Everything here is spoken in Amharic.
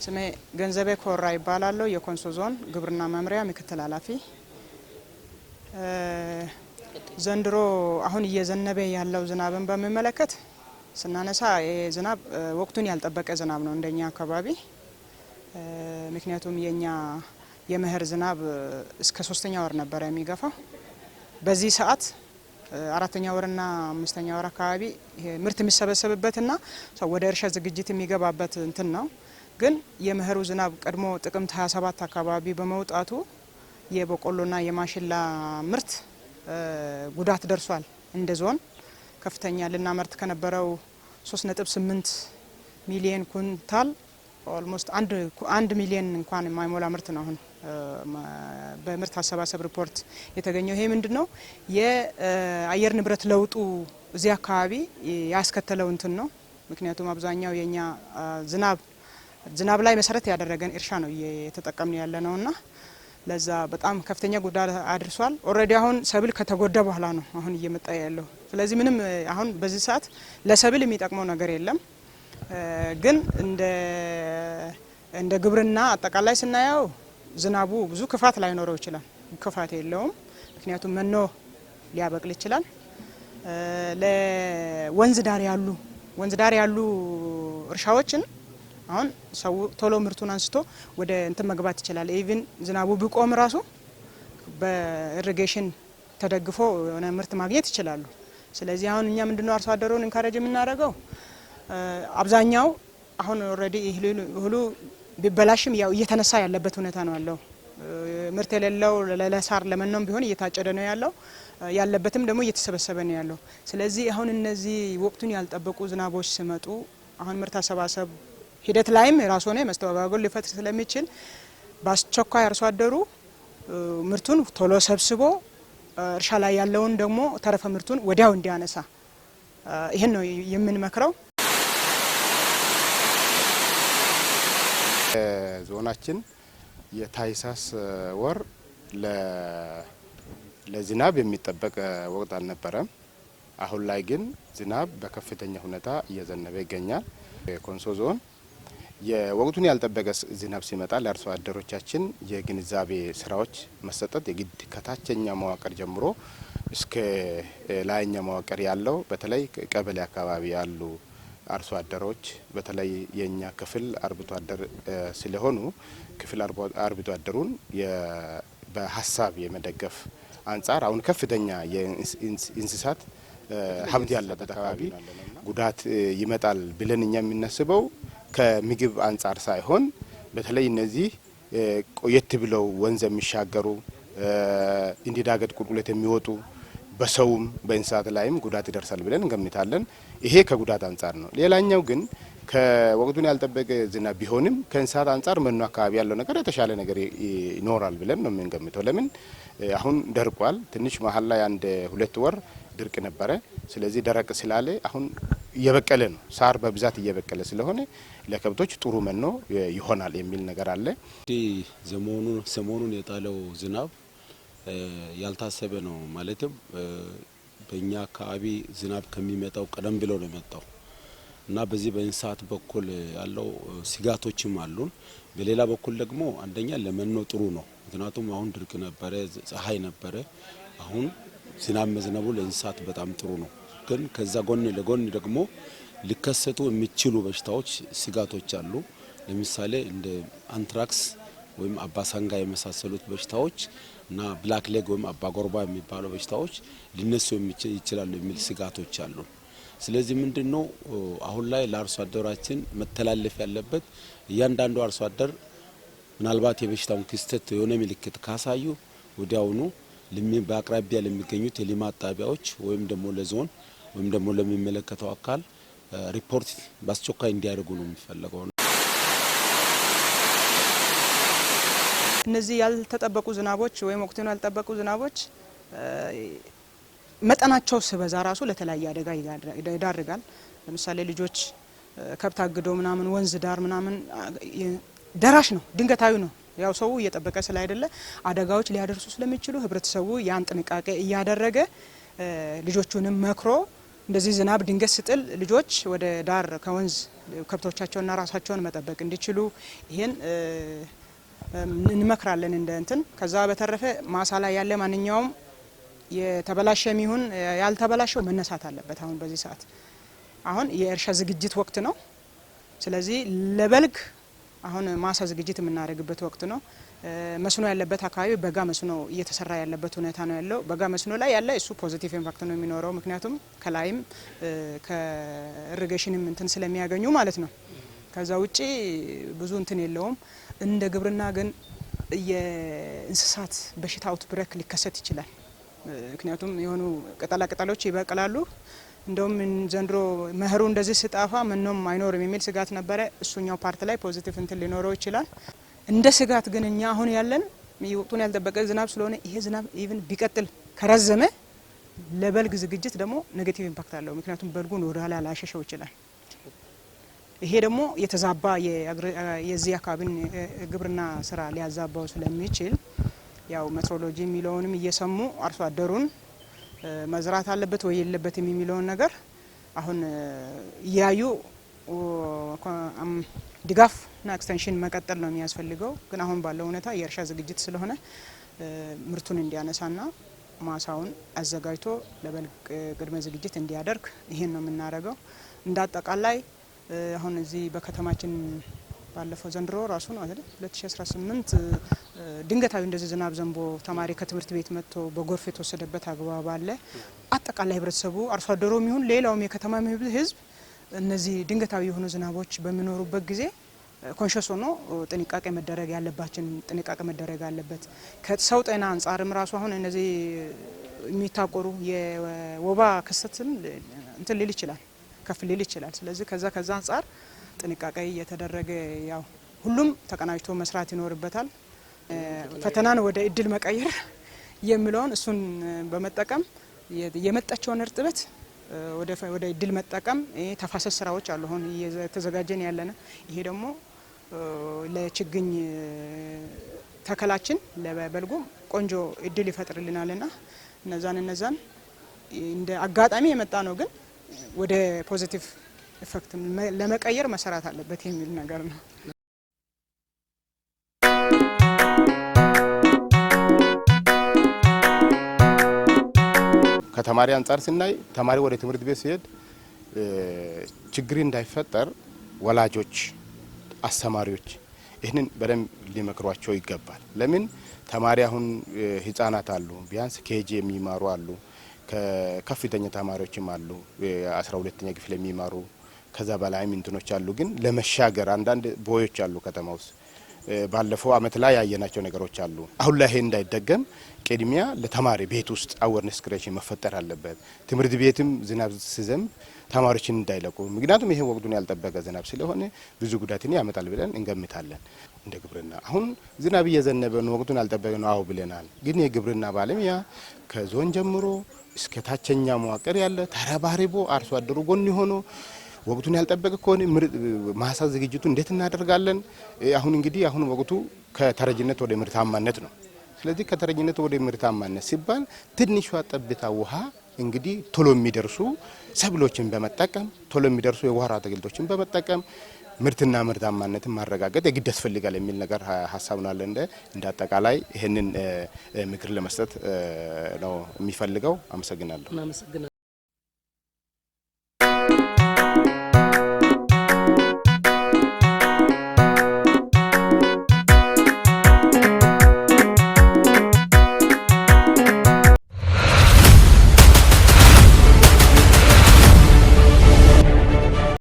ስሜ ገንዘቤ ኮራ ይባላል። የኮንሶ ዞን ግብርና መምሪያ ምክትል ኃላፊ። ዘንድሮ አሁን እየዘነበ ያለው ዝናብን በሚመለከት ስናነሳ ዝናብ ወቅቱን ያልጠበቀ ዝናብ ነው እንደኛ አካባቢ። ምክንያቱም የኛ የመኸር ዝናብ እስከ 3ኛ ወር ነበር የሚገፋው። በዚህ ሰዓት 4ኛ ወርና 5ኛ ወር አካባቢ ምርት የሚሰበሰብበትና ሰው ወደ እርሻ ዝግጅት የሚገባበት እንትን ነው። ግን የመኸሩ ዝናብ ቀድሞ ጥቅምት 27 አካባቢ በመውጣቱ የበቆሎና የማሽላ ምርት ጉዳት ደርሷል። እንደ ዞን ከፍተኛ ልናመርት ከነበረው 3.8 ሚሊዮን ኩንታል ኦልሞስት 1 ሚሊዮን እንኳን የማይሞላ ምርት ነው አሁን በምርት አሰባሰብ ሪፖርት የተገኘው። ይሄ ምንድነው የአየር ንብረት ለውጡ እዚህ አካባቢ ያስከተለው እንትን ነው። ምክንያቱም አብዛኛው የኛ ዝናብ ላይ መሰረት ያደረገን እርሻ ነው እየተጠቀምን ያለነውና ለዛ በጣም ከፍተኛ ጉዳት አድርሷል። ኦሬዲ አሁን ሰብል ከተጎዳ በኋላ ነው አሁን እየመጣ ያለው። ስለዚህ ምንም አሁን በዚህ ሰዓት ለሰብል የሚጠቅመው ነገር የለም። ግን እንደ ግብርና አጠቃላይ ስናየው ዝናቡ ብዙ ክፋት ላይኖረው ይችላል። ክፋት የለውም። ምክንያቱም መኖ ሊያበቅል ይችላል። ለወንዝ ዳር ያሉ እርሻዎችን አሁን ሰው ቶሎ ምርቱን አንስቶ ወደ እንትን መግባት ይችላል። ኢቭን ዝናቡ ቢቆም ራሱ በኢሪጌሽን ተደግፎ የሆነ ምርት ማግኘት ይችላሉ። ስለዚህ አሁን እኛ ምንድነው አርሶ አደሩን እንካሬጅ የምናደርገው አብዛኛው አሁን ኦሬዲ እህሉ ቢበላሽም ያው እየተነሳ ያለበት ሁኔታ ነው ያለው። ምርት የሌለው ለሳር ለመኖም ቢሆን እየታጨደ ነው ያለው። ያለበትም ደግሞ እየተሰበሰበ ነው ያለው። ስለዚህ አሁን እነዚህ ወቅቱን ያልጠበቁ ዝናቦች ሲመጡ አሁን ምርት አሰባሰብ ሂደት ላይም ራሱ ነው መስተዋጋጎል ሊፈጥር ስለሚችል በአስቸኳይ አርሶ አደሩ ምርቱን ቶሎ ሰብስቦ እርሻ ላይ ያለውን ደግሞ ተረፈ ምርቱን ወዲያው እንዲያነሳ ይሄን ነው የምንመክረው። ዞናችን የታይሳስ ወር ለዝናብ የሚጠበቅ ወቅት አልነበረም። አሁን ላይ ግን ዝናብ በከፍተኛ ሁኔታ እየዘነበ ይገኛል። የኮንሶ ዞን የወቅቱን ያልጠበቀ ዝናብ ሲመጣ ለአርሶ አደሮቻችን የግንዛቤ ስራዎች መሰጠት የግድ ከታችኛ መዋቅር ጀምሮ እስከ ላይኛ መዋቅር ያለው በተለይ ቀበሌ አካባቢ ያሉ አርሶ አደሮች በተለይ የኛ ክፍል አርብቶ አደር ስለሆኑ ክፍል አርብቶ አደሩን በሀሳብ የመደገፍ አንጻር አሁን ከፍተኛ የእንስሳት ሀብት ያለበት አካባቢ ጉዳት ይመጣል ብለን እኛ የምናስበው ከምግብ አንጻር ሳይሆን በተለይ እነዚህ ቆየት ብለው ወንዝ የሚሻገሩ እንዲዳገት ቁልቁለት የሚወጡ በሰውም በእንስሳት ላይም ጉዳት ይደርሳል ብለን እንገምታለን። ይሄ ከጉዳት አንጻር ነው። ሌላኛው ግን ከወቅቱን ያልጠበቀ ዝናብ ቢሆንም ከእንስሳት አንጻር መኖ አካባቢ ያለው ነገር የተሻለ ነገር ይኖራል ብለን ነው የምንገምተው። ለምን አሁን ደርቋል። ትንሽ መሀል ላይ 1-2 ወር ድርቅ ነበረ። ስለዚህ ደረቅ ስላለ አሁን እየበቀለ ነው። ሳር በብዛት እየበቀለ ስለሆነ ለከብቶች ጥሩ መኖ ይሆናል የሚል ነገር አለ። ሰሞኑን የጣለው ዝናብ ያልታሰበ ነው። ማለትም በእኛ አካባቢ ዝናብ ከሚመጣው ቀደም ብሎ ነው የመጣው እና በዚህ በእንስሳት በኩል ያለው ስጋቶችም አሉን። በሌላ በኩል ደግሞ አንደኛ ለመኖ ጥሩ ነው። ምክንያቱም አሁን ድርቅ ነበረ፣ ፀሐይ ነበረ። አሁን ዝናብ መዝነቡ ለእንስሳት በጣም ጥሩ ነው። ግን ከዛ ጎን ለጎን ደግሞ ሊከሰቱ የሚችሉ በሽታዎች ስጋቶች አሉ። ለምሳሌ እንደ አንትራክስ ወይም አባሳንጋ የመሳሰሉት በሽታዎች እና ብላክ ሌግ ወይም አባጎርባ የሚባሉ በሽታዎች ሊነሱ ይችላሉ የሚል ስጋቶች አሉ። ስለዚህ ምንድነው አሁን ላይ ለአርሶ አደራችን መተላለፍ ያለበት እያንዳንዱ አርሶ አደር ምናልባት የበሽታውን ክስተት የሆነ ምልክት ካሳዩ ወዲያውኑ በአቅራቢያ ለሚገኙት የልማት ጣቢያዎች ወይም ደግሞ ለዞን ወይም ደግሞ ለሚመለከተው አካል ሪፖርት በአስቸኳይ እንዲያደርጉ ነው የሚፈልገው። እነዚህ ያልተጠበቁ ዝናቦች ወይም ወቅቱን ያልተጠበቁ ዝናቦች መጠናቸው ሲበዛ ራሱ ለተለያየ አደጋ ይዳርጋል። ለምሳሌ ልጆች ከብት አግዶ ምናምን ወንዝ ዳር ምናምን ደራሽ ነው፣ ድንገታዊ ነው። ያው ሰው እየጠበቀ ስላይደለ አደጋዎች ሊያደርሱ ስለሚችሉ ህብረተሰቡ ያን ጥንቃቄ እያደረገ ልጆቹንም መክሮ እንደዚህ ዝናብ ድንገት ስጥል ልጆች ወደ ዳር ከወንዝ ከብቶቻቸውና ራሳቸውን መጠበቅ እንዲችሉ ይሄን እንመክራለን እንደ እንትን። ከዛ በተረፈ ማሳ ላይ ያለ ማንኛውም የተበላሸም ይሁን ያልተበላሸው መነሳት አለበት። አሁን በዚህ ሰዓት አሁን የእርሻ ዝግጅት ወቅት ነው። ስለዚህ ለበልግ አሁን ማሳ ዝግጅት የምናደርግበት ወቅት ነው። መስኖ ያለበት አካባቢ በጋ መስኖ እየተሰራ ያለበት ሁኔታ ነው ያለው። በጋ መስኖ ላይ ያለ እሱ ፖዚቲቭ ኢምፓክት ነው የሚኖረው፣ ምክንያቱም ከላይም ከኢሪጌሽንም እንትን ስለሚያገኙ ማለት ነው። ከዛ ውጪ ብዙ እንትን የለውም። እንደ ግብርና ግን የእንስሳት በሽታ አውትብሬክ ሊከሰት ይችላል። ምክንያቱም የሆኑ ቅጠላ ቅጠሎች ይበቅላሉ። እንደውም ዘንድሮ መኸሩ እንደዚህ ስጣፋ ምንም አይኖርም የሚል ስጋት ነበረ። እሱኛው ፓርት ላይ ፖዚቲቭ እንትን ሊኖረው ይችላል። እንደ ስጋት ግን እኛ አሁን ያለን ወቅቱን ያልጠበቀ ዝናብ ስለሆነ ይሄ ዝናብ ኢቭን ቢቀጥል ከረዘመ ለበልግ ዝግጅት ደግሞ ኔጌቲቭ ኢምፓክት አለው። ምክንያቱም በልጉን ወደ ኋላ ላሸሸው ይችላል። ይሄ ደግሞ የተዛባ የዚህ አካባቢን ግብርና ስራ ሊያዛባው ስለሚችል ያው ሜትሮሎጂ የሚለውንም እየሰሙ አርሶ አደሩን መዝራት አለበት ወይ የለበትም የሚለውን ነገር አሁን እያዩ ድጋፍና ኤክስቴንሽን መቀጠል ነው የሚያስፈልገው። ግን አሁን ባለው ሁኔታ የእርሻ ዝግጅት ስለሆነ ምርቱን እንዲያነሳና ማሳውን አዘጋጅቶ ለበልግ ቅድመ ዝግጅት እንዲያደርግ ይሄን ነው የምናደርገው። እንዳጠቃላይ አሁን እዚህ በከተማችን ባለፈው ዘንድሮ ራሱ ነው አይደል 2018 ድንገታዊ እንደዚህ ዝናብ ዘንቦ ተማሪ ከትምህርት ቤት መጥቶ በጎርፍ የተወሰደበት አግባብ አለ። አጠቃላይ ህብረተሰቡ አርሶ አደሩም ይሁን ሌላውም የከተማ ህዝብ እነዚህ ድንገታዊ የሆኑ ዝናቦች በሚኖሩበት ጊዜ ኮንሸስ ሆኖ ጥንቃቄ መደረግ ያለባችን ጥንቃቄ መደረግ አለበት። ከሰው ጤና አንጻርም ራሱ አሁን እነዚህ የሚታቆሩ የወባ ክስተትም እንትን ሊል ይችላል፣ ከፍ ሊል ይችላል። ስለዚህ ከዛ አንጻር ጥንቃቄ እየተደረገ ያው ሁሉም ተቀናጅቶ መስራት ይኖርበታል። ፈተናን ወደ እድል መቀየር የሚለውን እሱን በመጠቀም የመጣቸውን እርጥበት ወደ እድል መጠቀም ተፋሰስ ስራዎች አሉ አሁን እየተዘጋጀን ያለና ይሄ ደግሞ ለችግኝ ተከላችን ለበልጉ ቆንጆ እድል ይፈጥርልናልና እነዛን እንደ አጋጣሚ የመጣ ነው፣ ግን ወደ ፖዚቲቭ ኢፌክት ለመቀየር መሰራት አለበት የሚል ነገር ነው። ከተማሪ አንጻር ስናይ ተማሪ ወደ ትምህርት ቤት ሲሄድ ችግር እንዳይፈጠር ወላጆች፣ አስተማሪዎች ይህንን በደንብ ሊመክሯቸው ይገባል። ለምን ተማሪ አሁን ህፃናት አሉ፣ ቢያንስ ኬጂ የሚማሩ አሉ፣ ከከፍተኛ ተማሪዎችም አሉ 12ኛ ክፍል የሚማሩ ከዛ በላይም እንትኖች አሉ። ግን ለመሻገር አንዳንድ ቦዮች አሉ ከተማ ውስጥ ባለፈው አመት ላይ ያየናቸው ነገሮች አሉ። አሁን ላይ ይሄ እንዳይደገም ቅድሚያ ለተማሪ ቤት ውስጥ አዌርነስ ክሬሽን መፈጠር አለበት። ትምህርት ቤትም ዝናብ ሲዘንብ ተማሪዎችን እንዳይለቁ፣ ምክንያቱም ይሄ ወቅቱን ያልጠበቀ ዝናብ ስለሆነ ብዙ ጉዳትን ያመጣል ብለን እንገምታለን። እንደ ግብርና አሁን ዝናብ እየዘነበ ነው፣ ወቅቱን ያልጠበቀ ነው አው ብለናል። ግን የግብርና ባለሙያ ከዞን ጀምሮ እስከ ታችኛ መዋቅር ያለ ተረባርቦ አርሶ አደሩ ጎን ሆኖ ወቅቱን ያልጠበቀ ከሆነ ማሳ ዝግጅቱ እንዴት እናደርጋለን? አሁን ወቅቱ ከተረጅነት ወደ ምርታማነት ነው። ስለዚህ ከተረጅነት ወደ ምርታማነት ሲባል ትንሿ ጠብታ ውሃ እንግዲህ ቶሎ የሚደርሱ ሰብሎችን በመጠቀም ቶሎ የሚደርሱ የውሃ አትክልቶችን በመጠቀም ምርትና ምርታማነትን ማረጋገጥ የግድ ያስፈልጋል የሚል ነገር ሀሳብ ነው አለ። እንደ አጠቃላይ ይሄንን ምክር ለመስጠት ነው የሚፈልገው። አመሰግናለሁ።